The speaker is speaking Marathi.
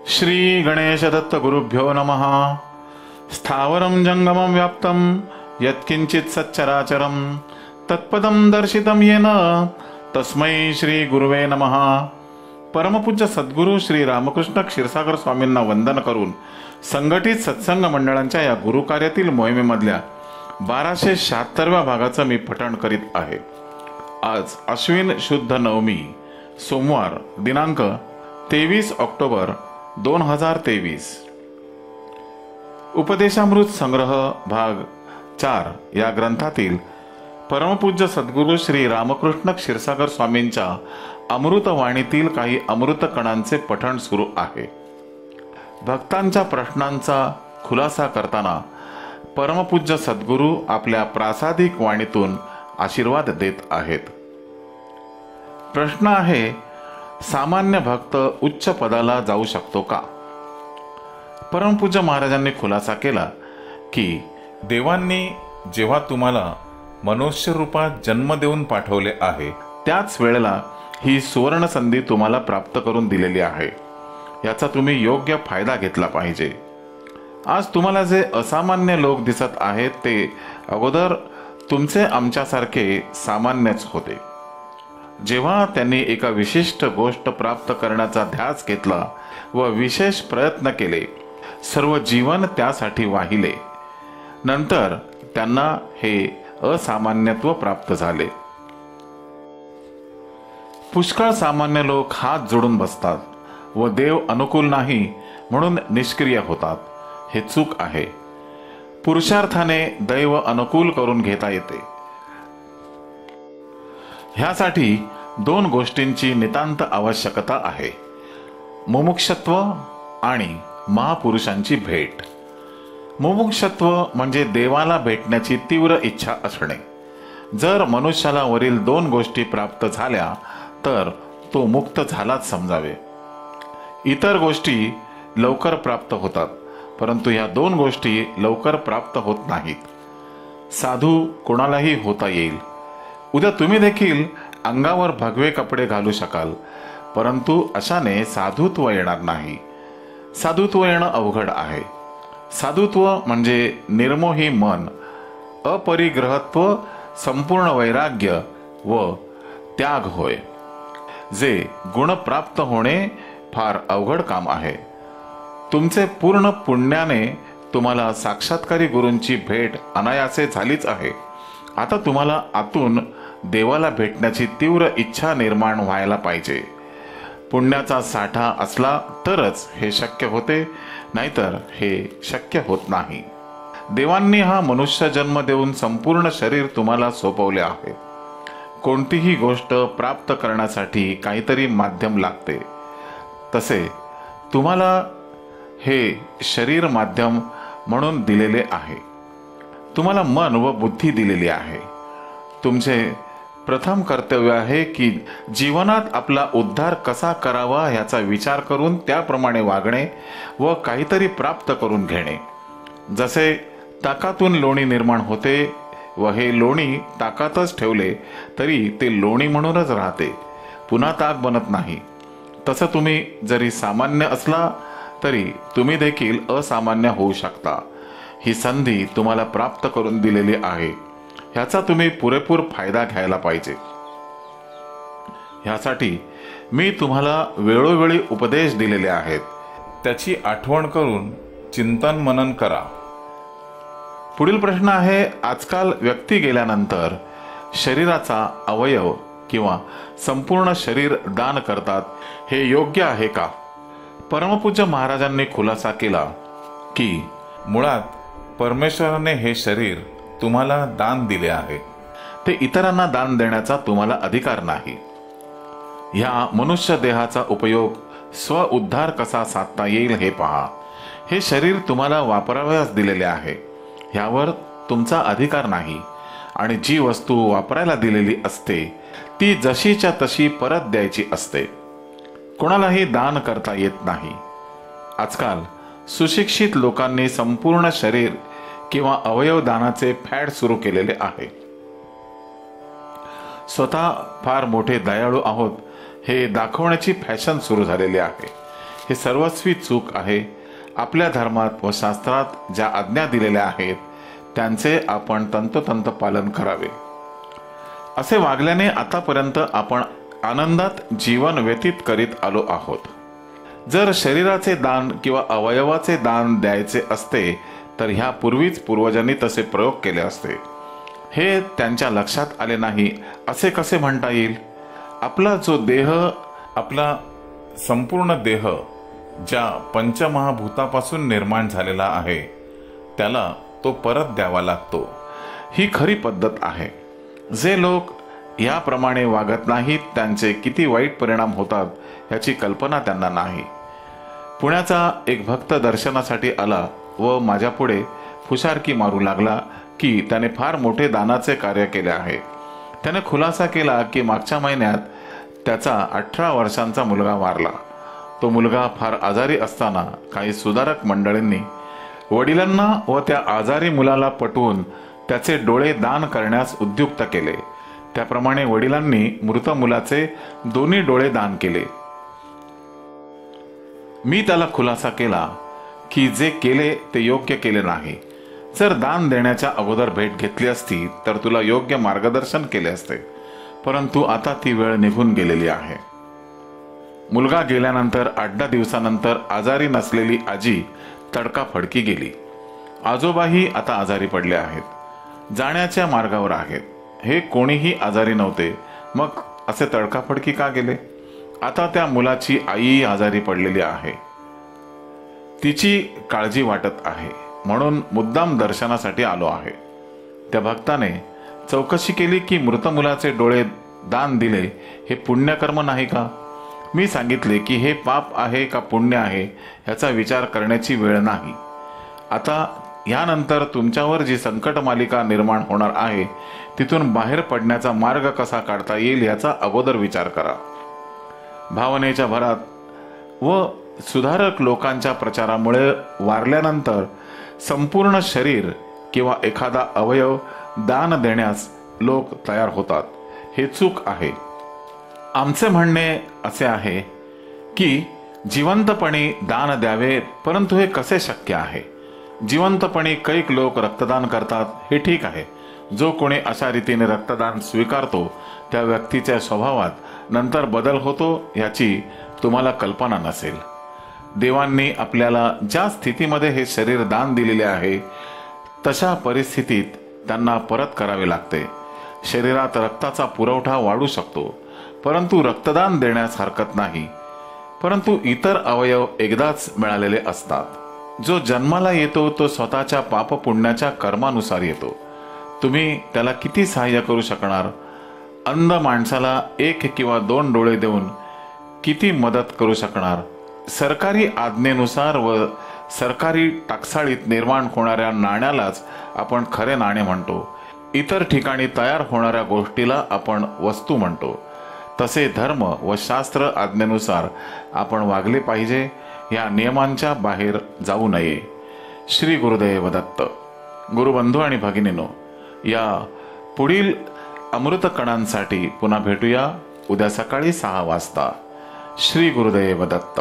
श्री गणेश दत्त गुरुभ्यो नमः। स्थावरं जंगमं व्याप्तं यत्किंचित् सच्चराचरं तत्पदं दर्शितं येन तस्मै श्री गुरुवे नमः। परमपूज्य सद्गुरू श्री रामकृष्ण क्षीरसागर स्वामींना वंदन करून संघटित सत्संग मंडळांच्या या गुरुकार्यातील मोहिमेमधल्या 1276व्या भागाचं मी पठण करीत आहे। आज अश्विन शुद्ध नवमी सोमवार दिनांक 23 ऑक्टोबर 2023। उपदेशामृत संग्रह भाग 4 या ग्रंथातील परमपूज्य सद्गुरू श्री रामकृष्ण क्षीरसागर स्वामींच्या अमृतवाणीतील काही अमृत कणांचे पठण सुरू आहे। भक्तांच्या प्रश्नांचा खुलासा करताना परमपूज्य सद्गुरू आपल्या प्रासादिक वाणीतून आशीर्वाद देत आहेत। प्रश्न आहे, सामान्य भक्त उच्च पदाला जाऊ शकतो का? परमपूज्य महाराजांनी खुलासा केला की देवांनी जेव्हा तुम्हाला मनुष्य रूपात जन्म देऊन पाठवले आहे त्याच वेळेला ही सुवर्ण संधी तुम्हाला प्राप्त करून दिलेली आहे। याचा तुम्ही योग्य फायदा घेतला पाहिजे। आज तुम्हाला जे असामान्य लोक दिसत आहेत ते अगोदर तुमचे आमच्यासारखे सामान्यच होते। जेव्हा त्यांनी एका विशिष्ट गोष्ट प्राप्त करण्याचा ध्यास घेतला व विशेष प्रयत्न केले, सर्व जीवन त्यासाठी वाहिले, नंतर त्यांना हे असामान्यत्व प्राप्त झाले। पुष्कळ सामान्य लोक हात जोडून बसतात व देव अनुकूल नाही म्हणून निष्क्रिय होतात। हे चूक आहे। पुरुषार्थाने दैव अनुकूल करून घेता येते। ह्यासाठी दोन गोष्टींची नितांत आवश्यकता आहे, मुमुक्षत्व आणि महापुरुषांची भेट। मुमुक्षत्व म्हणजे देवाला भेटण्याची तीव्र इच्छा असणे। जर मनुष्याला वरील दोन गोष्टी प्राप्त झाल्या तर तो मुक्त झालाच समजावे। इतर गोष्टी लवकर प्राप्त होतात, परंतु या दोन गोष्टी लवकर प्राप्त होत नाहीत। साधू कोणालाही होता येईल। उद्या तुम्ही देखील अंगावर भगवे कपडे घालू शकाल, परंतु अशाने साधुत्व येणार नाही। साधुत्व येणं अवघड आहे। साधुत्व म्हणजे निर्मोही मन, अपरिग्रहत्व, संपूर्ण वैराग्य व त्याग होय। जे गुण प्राप्त होणे फार अवघड काम आहे। तुमचे पूर्ण पुण्याने तुम्हाला साक्षात्कारी गुरूंची भेट अनायासे झालीच आहे। आता तुम्हाला आतून देवाला भेटण्याची तीव्र इच्छा निर्माण व्हायला पाहिजे। पुण्याचा साठा असला तरच हे शक्य होते, नाहीतर हे शक्य होत नाही। देवांनी हा मनुष्य जन्म देऊन संपूर्ण शरीर तुम्हाला सोपवले आहे। कोणतीही गोष्ट प्राप्त करण्यासाठी काहीतरी माध्यम लागते, तसे तुम्हाला हे शरीर माध्यम म्हणून दिलेले आहे। तुम्हाला मन व बुद्धी दिलेली आहे। तुमचे प्रथम कर्तव्य आहे की जीवनात आपला उद्धार कसा करावा ह्याचा विचार करून त्याप्रमाणे वागणे व काहीतरी प्राप्त करून घेणे। जसे ताकातून लोणी निर्माण होते व हे लोणी ताकातच ठेवले तरी ते लोणी म्हणूनच राहते, पुन्हा ताक बनत नाही। तसं तुम्ही जरी सामान्य असला तरी तुम्ही देखील असामान्य होऊ शकता। ही संधी तुम्हाला प्राप्त करून दिलेली आहे। ह्याचा तुम्ही पुरेपूर फायदा घ्यायला पाहिजे। ह्यासाठी मी तुम्हाला वेळोवेळी उपदेश दिलेले आहेत, त्याची आठवण करून चिंतन मनन करा। पुढील प्रश्न आहे, आजकाल व्यक्ती गेल्यानंतर शरीराचा अवयव किंवा संपूर्ण शरीर दान करतात, हे योग्य आहे का? परमपूज्य महाराजांनी खुलासा केला की मुळात परमेश्वराने हे शरीर तुम्हाला दान दिले आहे। ते इतरांना दान देण्याचा तुम्हाला अधिकार नाही। ह्या मनुष्य देहाचा उपयोग स्व उद्धार कसा साधता येईल हे पहा। हे शरीर तुम्हाला वापरावयास दिलेले आहे, ह्यावर तुमचा अधिकार नाही। आणि जी वस्तू वापरायला दिलेली असते ती जशीच्या तशी परत द्यायची असते। कोणालाही दान करता येत नाही। आजकाल सुशिक्षित लोकांनी संपूर्ण शरीर किंवा अवयव दानाचे फॅड सुरू केलेले आहे। स्वतः फार मोठे दयाळू आहोत हे दाखवण्याची फॅशन सुरू झालेली आहे। हे सर्वस्वी चूक आहे. आपल्या धर्मात व शास्त्रात ज्या आज्ञा दिलेल्या आहेत त्यांचे आपण तंतोतंत पालन करावे. असे वागल्याने आतापर्यंत आपण आनंदात जीवन व्यतीत करीत आलो आहोत. जर शरीराचे दान किंवा अवयवाचे दान द्यायचे असते तर ह्यापूर्वीच पूर्वजांनी तसे प्रयोग केले असते. हे त्यांच्या लक्षात आले नाही असे कसे म्हणता येईल? आपला जो देह, आपला संपूर्ण देह ज्या पंचमहाभूतापासून निर्माण झालेला आहे त्याला तो परत द्यावा लागतो. ही खरी पद्धत आहे. जे लोक याप्रमाणे वागत नाहीत त्यांचे किती वाईट परिणाम होतात ह्याची कल्पना त्यांना नाही. पुण्याचा एक भक्त दर्शनासाठी आला व माझ्या पुढे फुशारकी मारू लागला की त्याने फार मोठे दानाचे कार्य केले आहे. त्याने खुलासा केला की मागच्या महिन्यात त्याचा 18 वर्षांचा मुलगा वारला. तो मुलगा फार आजारी असताना काही सुधारक मंडळींनी वडिलांना व त्या आजारी मुलाला पटवून त्याचे डोळे दान करण्यास उद्युक्त केले. त्याप्रमाणे वडिलांनी मृत मुलाचे दोन्ही डोळे दान केले. मी त्याला खुलासा केला की जे केले ते योग्य केले नाही. जर दान देण्याच्या अगोदर भेट घेतली असती तर तुला योग्य मार्गदर्शन केले असते, परंतु आता ती वेळ निघून गेलेली आहे. मुलगा गेल्यानंतर 8 दिवसानंतर आजारी नसलेली आजी तडकाफडकी गेली. आजोबाही आता आजारी पडले आहेत, जाण्याच्या मार्गावर आहेत. हे कोणीही आजारी नव्हते, मग असे तडकाफडकी का गेले? आता त्या मुलाची आई आजारी पडलेली आहे, तिची काळजी वाटत आहे, म्हणून मुद्दाम दर्शनासाठी आलो आहे. त्या भक्ताने चौकशी केली की मृत मुलाचे डोळे दान दिले हे पुण्यकर्म नाही का? मी सांगितले की हे पाप आहे का पुण्य आहे ह्याचा विचार करण्याची वेळ नाही. आता यानंतर तुमच्यावर जी संकट मालिका निर्माण होणार आहे तिथून बाहेर पडण्याचा मार्ग कसा काढता येईल याचा अगोदर विचार करा. भावनेच्या भरात व सुधारक लोकांच्या प्रचारामुळे वारल्यानंतर संपूर्ण शरीर किंवा एखादा अवयव दान देण्यास लोक तयार होतात. हे चूक आहे. आमचे म्हणणे असे आहे की जिवंतपणी दान द्यावे, परंतु हे कसे शक्य आहे? जिवंतपणी कैक लोक रक्तदान करतात, हे ठीक आहे. जो कोणी अशा रीतीने रक्तदान स्वीकारतो त्या व्यक्तीच्या स्वभावात नंतर बदल होतो याची तुम्हाला कल्पना नसेल. देवांनी आपल्याला ज्या स्थितीमध्ये हे शरीर दान दिलेले आहे तशा परिस्थितीत त्यांना परत करावे लागते. शरीरात रक्ताचा पुरवठा वाढू शकतो, परंतु रक्तदान देण्यास हरकत नाही. परंतु इतर अवयव एकदाच मिळालेले असतात. जो जन्माला येतो तो स्वतःच्या पापपुण्याच्या कर्मानुसार येतो. तुम्ही त्याला किती सहाय्य करू शकणार? अंध माणसाला 1 किंवा 2 डोळे देऊन किती मदत करू शकणार? सरकारी आज्ञेनुसार व सरकारी टाकसाळीत निर्माण होणाऱ्या नाण्यालाच आपण खरे नाणे म्हणतो. इतर ठिकाणी तयार होणाऱ्या गोष्टीला आपण वस्तू म्हणतो. तसे धर्म व शास्त्र आज्ञेनुसार आपण वागले पाहिजे. या नियमांच्या बाहेर जाऊ नये. श्री गुरुदेव दत्त. गुरुबंधू आणि भगिनीनो, या पुढील अमृत कणांसाठी पुन्हा भेटूया उद्या सकाळी 6 वाजता. श्री गुरुदेव दत्त.